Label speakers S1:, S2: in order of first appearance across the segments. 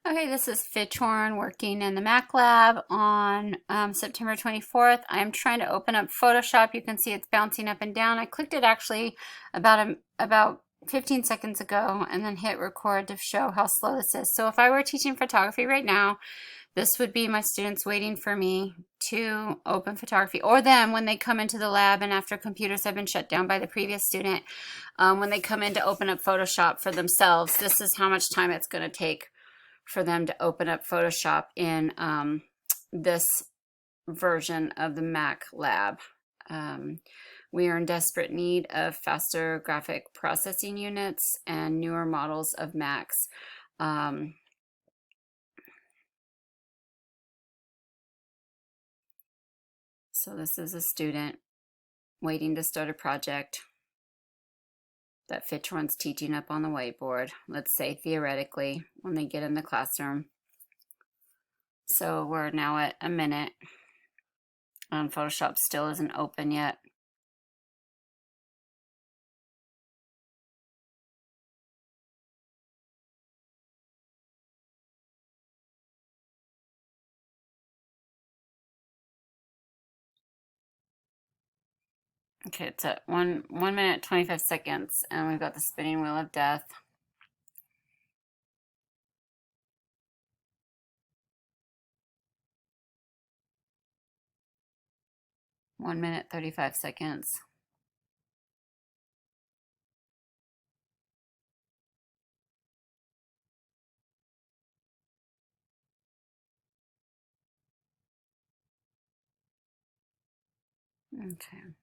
S1: Okay, this is Fitchhorn working in the Mac Lab on September 24th. I'm trying to open up Photoshop. You can see it's bouncing up and down. I clicked it actually about 15 seconds ago and then hit record to show how slow this is. So if I were teaching photography right now, this would be my students waiting for me to open photography, or them when they come into the lab and after computers have been shut down by the previous student, when they come in to open up Photoshop for themselves. This is how much time it's going to take for them to open up Photoshop in this version of the Mac Lab. Um, we are in desperate need of faster graphic processing units and newer models of Macs. Um, so this is a student waiting to start a project that Fitchhorn's teaching up on the whiteboard, let's say theoretically, when they get in the classroom. So we're now at a minute. Photoshop still isn't open yet. Okay, it's at 1 minute 25 seconds, and we've got the spinning wheel of death. One minute 35 seconds. Okay.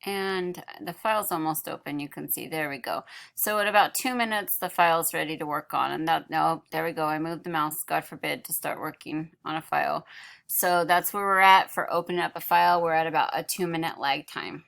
S1: And the file's almost open. You can see, there we go. So at about 2 minutes, the file's ready to work on. And that, no, there we go. I moved the mouse, God forbid, to start working on a file. So that's where we're at for opening up a file. We're at about a 2 minute lag time.